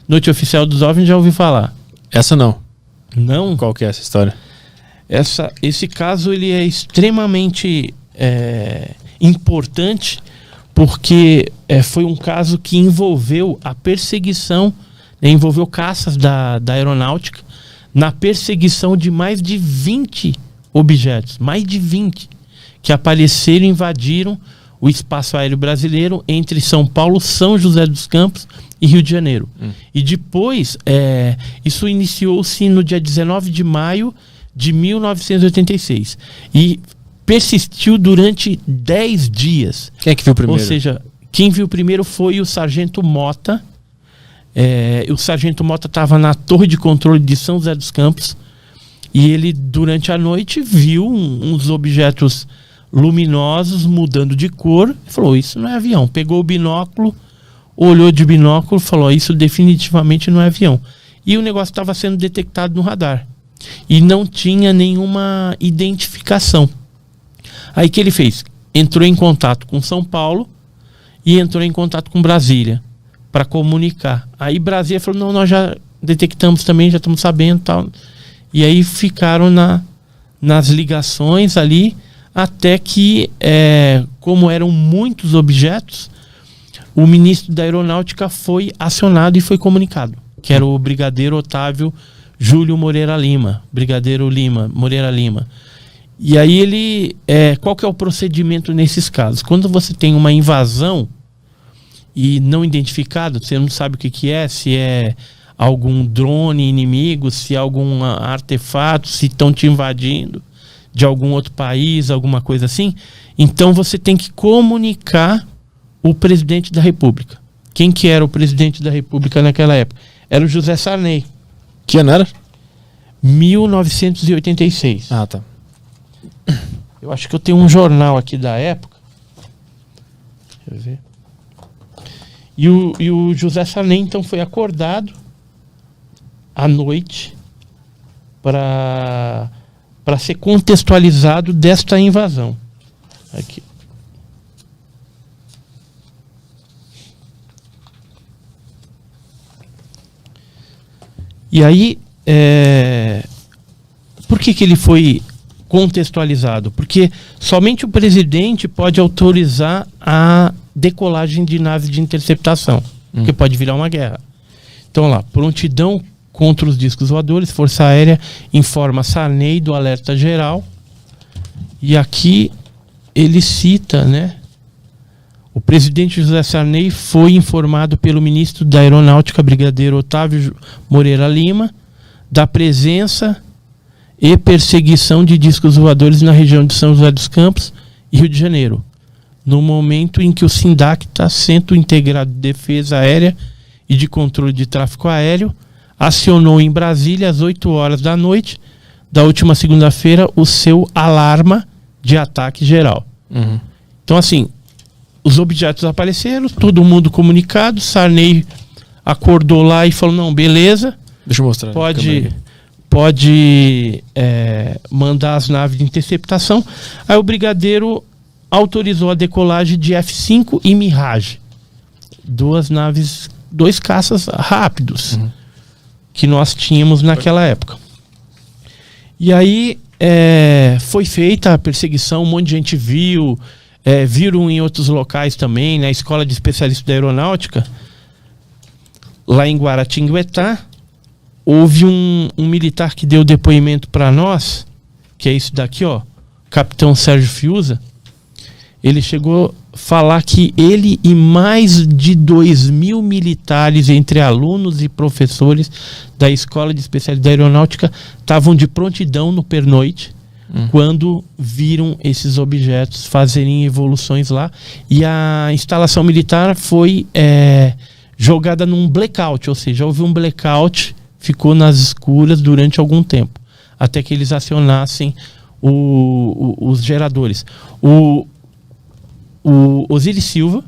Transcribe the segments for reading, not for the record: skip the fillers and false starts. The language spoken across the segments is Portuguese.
Noite Oficial dos OVNIs, já ouvi falar. Essa não. Não? Qual que é essa história? Esse caso ele é extremamente importante, porque foi um caso que envolveu a perseguição, envolveu caças da aeronáutica, na perseguição de mais de 20 objetos, mais de 20, que apareceram e invadiram o espaço aéreo brasileiro entre São Paulo, São José dos Campos e Rio de Janeiro. E depois, isso iniciou-se no dia 19 de maio de 1986. E persistiu durante 10 dias. Quem é que viu primeiro? Ou seja, quem viu primeiro foi o Sargento Mota. O Sargento Mota estava na torre de controle de São José dos Campos. E ele, durante a noite, viu uns objetos luminosos mudando de cor. E falou, isso não é avião. Pegou o binóculo, olhou de binóculo e falou, isso definitivamente não é avião. E o negócio estava sendo detectado no radar. E não tinha nenhuma identificação. Aí o que ele fez? Entrou em contato com São Paulo e entrou em contato com Brasília para comunicar. Aí Brasília falou, não, nós já detectamos também, já estamos sabendo, tal. E aí ficaram nas ligações ali, até que, como eram muitos objetos, o ministro da Aeronáutica foi acionado e foi comunicado, que era o brigadeiro Otávio Júlio Moreira Lima, brigadeiro Moreira Lima. E aí ele, qual que é o procedimento nesses casos? Quando você tem uma invasão e não identificada, você não sabe o que é, se é algum drone inimigo, se é algum artefato, se estão te invadindo de algum outro país, alguma coisa assim, então você tem que comunicar o presidente da República. Quem que era o presidente da República naquela época? Era o José Sarney. Que ano era? 1986. Ah, tá. Eu acho que eu tenho um jornal aqui da época. Deixa eu ver. E o José Sarney, então, foi acordado à noite para ser contextualizado desta invasão. Aqui. E aí, por que ele foi contextualizado? Porque somente o presidente pode autorizar a decolagem de naves de interceptação, porque pode virar uma guerra. Então lá, prontidão contra os discos voadores, Força Aérea informa Sarney do alerta geral. E aqui ele cita, né? O presidente José Sarney foi informado pelo ministro da Aeronáutica, brigadeiro Otávio Moreira Lima, da presença e perseguição de discos voadores na região de São José dos Campos e Rio de Janeiro, no momento em que o SINDACTA, Centro Integrado de Defesa Aérea e de Controle de Tráfego Aéreo, acionou em Brasília às 8 horas da noite da última segunda-feira o seu alarma de ataque geral. Então, assim, os objetos apareceram, todo mundo comunicado, Sarney acordou lá e falou, não, beleza, deixa eu mostrar. Pode mandar as naves de interceptação. Aí o brigadeiro autorizou a decolagem de F-5 e Mirage, dois caças rápidos que nós tínhamos naquela época. E aí foi feita a perseguição, um monte de gente viu, viram em outros locais também, na Escola de Especialistas da Aeronáutica, lá em Guaratinguetá. Houve um militar que deu depoimento para nós, que é isso daqui, ó, Capitão Sérgio Fiuza. Ele chegou a falar que ele e mais de 2.000 militares, entre alunos e professores da Escola de Especialistas da Aeronáutica, estavam de prontidão no pernoite quando viram esses objetos fazerem evoluções lá. E a instalação militar foi jogada num blackout, ou seja, houve um blackout, ficou nas escuras durante algum tempo, até que eles acionassem os geradores. O Osiris Silva,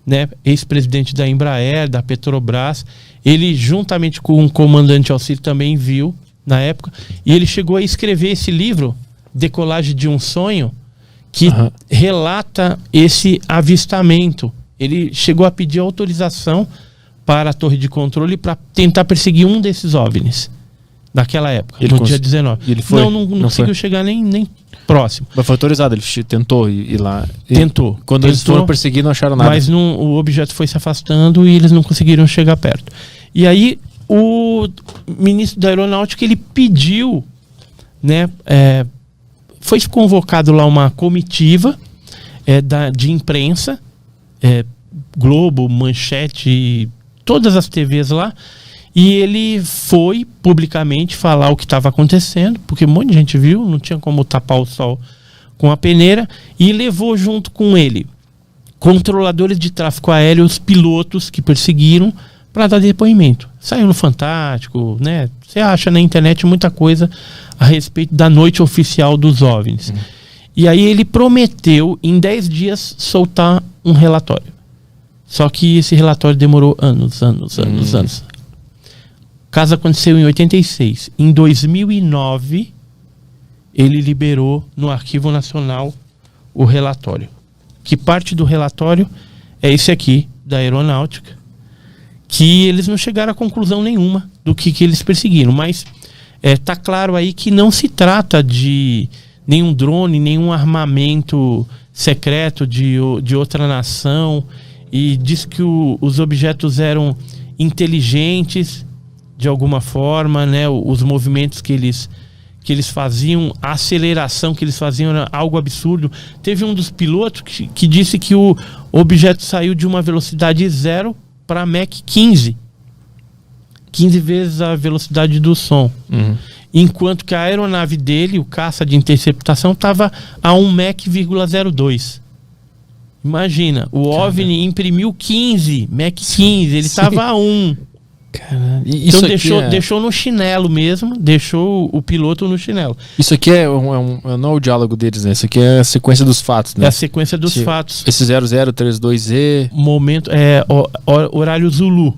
né, ex-presidente da Embraer, da Petrobras, ele juntamente com o comandante Alcir também viu na época, e ele chegou a escrever esse livro, Decolagem de um Sonho, que relata esse avistamento. Ele chegou a pedir autorização para a torre de controle para tentar perseguir um desses OVNIs naquela época, dia 19. E ele foi? Não conseguiu chegar nem próximo. Mas foi autorizado, ele tentou ir lá. Tentou. Quando eles foram perseguir, não acharam nada. Mas o objeto foi se afastando e eles não conseguiram chegar perto. E aí o ministro da Aeronáutica, ele pediu, né, foi convocado lá uma comitiva de imprensa, Globo, Manchete, todas as TVs lá, e ele foi publicamente falar o que estava acontecendo, porque um monte de gente viu, não tinha como tapar o sol com a peneira, e levou junto com ele controladores de tráfego aéreo, os pilotos que perseguiram, para dar depoimento. Saiu no Fantástico, né? Você acha na internet muita coisa a respeito da noite oficial dos OVNIs. E aí ele prometeu em 10 dias soltar um relatório. Só que esse relatório demorou anos. O caso aconteceu em 86. Em 2009, ele liberou no Arquivo Nacional o relatório. Que parte do relatório é esse aqui, da Aeronáutica, que eles não chegaram a conclusão nenhuma do que eles perseguiram. Mas tá claro aí que não se trata de nenhum drone, nenhum armamento secreto de outra nação, e diz que os objetos eram inteligentes de alguma forma, né? Os movimentos que eles faziam, a aceleração que eles faziam era algo absurdo. Teve um dos pilotos que disse que o objeto saiu de uma velocidade 0 para Mach 15 vezes a velocidade do som. Enquanto que a aeronave dele, o caça de interceptação, estava a 1 Mach,02. Imagina, o OVNI imprimiu Mach 15, ele estava a 1. Caramba. Então deixou no chinelo mesmo, deixou o piloto no chinelo. Isso aqui não é o diálogo deles, né? Isso aqui é a sequência dos fatos, né? É a sequência dos fatos. Esse 0032Z... Momento, horário Zulu.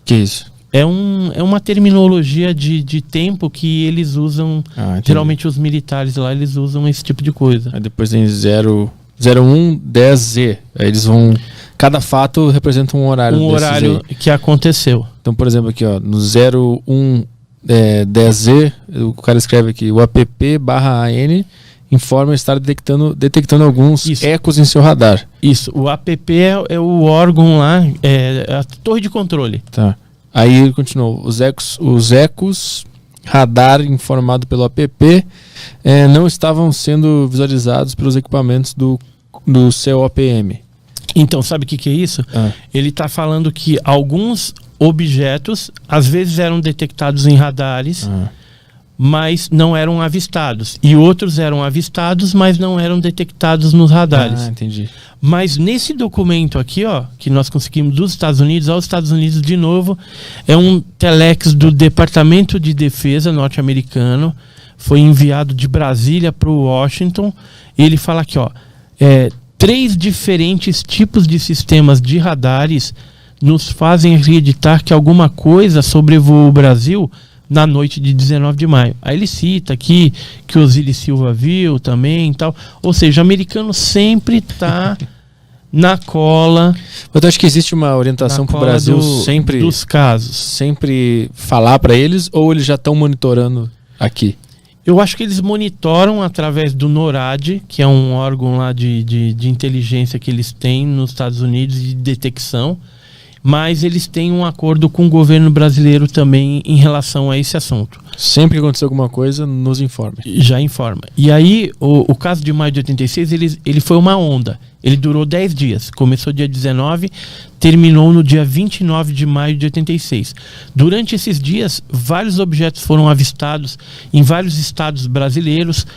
Que isso? É uma terminologia de tempo que eles usam, geralmente os militares lá, eles usam esse tipo de coisa. Aí depois tem 0110Z, aí eles vão... Cada fato representa um horário. Um horário que aconteceu. Então, por exemplo, aqui, ó, no 0110Z, o cara escreve aqui, o app/AN informa estar detectando alguns ecos em seu radar. Isso, o app é o órgão lá, é a torre de controle. Tá. Aí ele continuou, os ecos radar informado pelo app não estavam sendo visualizados pelos equipamentos do COPM. Então, sabe o que é isso? Ele está falando que alguns objetos, às vezes eram detectados em radares, mas não eram avistados. E outros eram avistados, mas não eram detectados nos radares. Entendi. Mas nesse documento aqui, ó, que nós conseguimos dos Estados Unidos, aos Estados Unidos de novo, é um telex do Departamento de Defesa norte-americano, foi enviado de Brasília para o Washington. Ele fala aqui, ó, 3 diferentes tipos de sistemas de radares nos fazem acreditar que alguma coisa sobrevoou o Brasil na noite de 19 de maio. Aí ele cita aqui que o Osiris Silva viu também e tal. Ou seja, o americano sempre está na cola. Mas eu acho que existe uma orientação para o Brasil dos casos. Sempre falar para eles, ou eles já estão monitorando aqui? Eu acho que eles monitoram através do NORAD, que é um órgão lá de inteligência que eles têm nos Estados Unidos de detecção, mas eles têm um acordo com o governo brasileiro também em relação a esse assunto. Sempre que acontecer alguma coisa, nos informe. Já informa. E aí, o caso de maio de 86, ele foi uma onda. Ele durou 10 dias. Começou dia 19, terminou no dia 29 de maio de 86. Durante esses dias, vários objetos foram avistados em vários estados brasileiros.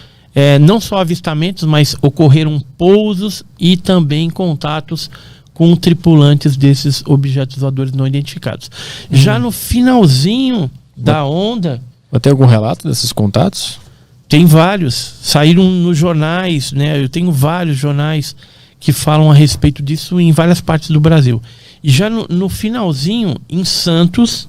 Não só avistamentos, mas ocorreram pousos e também contatos com tripulantes desses objetos voadores não identificados. Já no finalzinho da onda... Tem algum relato desses contatos? Tem vários. Saíram nos jornais, né? Eu tenho vários jornais que falam a respeito disso em várias partes do Brasil. E já no finalzinho, em Santos,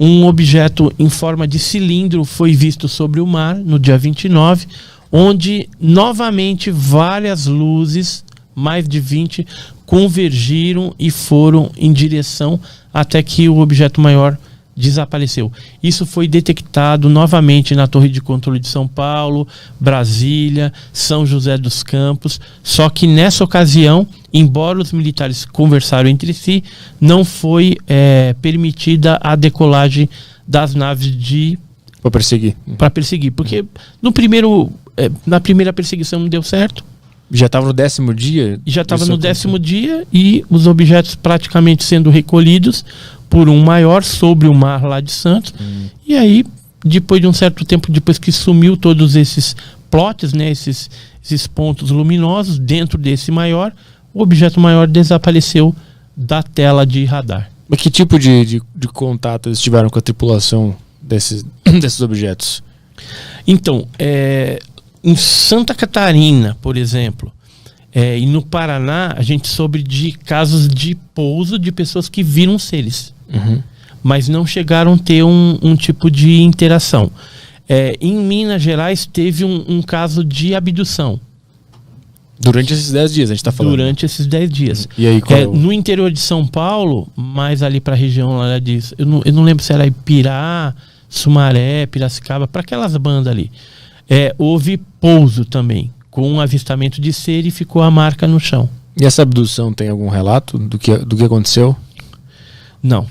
um objeto em forma de cilindro foi visto sobre o mar no dia 29, onde novamente várias luzes, mais de 20, convergiram e foram em direção até que o objeto maior desapareceu. Isso foi detectado novamente na Torre de Controle de São Paulo, Brasília, São José dos Campos, só que nessa ocasião, embora os militares conversaram entre si, não foi permitida a decolagem das naves para perseguir, porque na primeira perseguição não deu certo. Já estava no 10º dia? Já estava no 10º dia e os objetos praticamente sendo recolhidos por um maior sobre o mar lá de Santos. E aí, depois de um certo tempo, depois que sumiu todos esses plots, né, esses pontos luminosos dentro desse maior, o objeto maior desapareceu da tela de radar. Mas que tipo de contato eles tiveram com a tripulação desses objetos? Então, em Santa Catarina, por exemplo, e no Paraná, a gente soube de casos de pouso de pessoas que viram seres. Mas não chegaram a ter um tipo de interação. Em Minas Gerais teve um caso de abdução. Durante esses 10 dias, a gente está falando. Durante esses 10 dias. E aí, no interior de São Paulo, mais ali para a região lá disso, eu não lembro se era Ipirá, Sumaré, Piracicaba, para aquelas bandas ali. Houve pouso também, com um avistamento de ser e ficou a marca no chão. E essa abdução tem algum relato do que aconteceu? Não.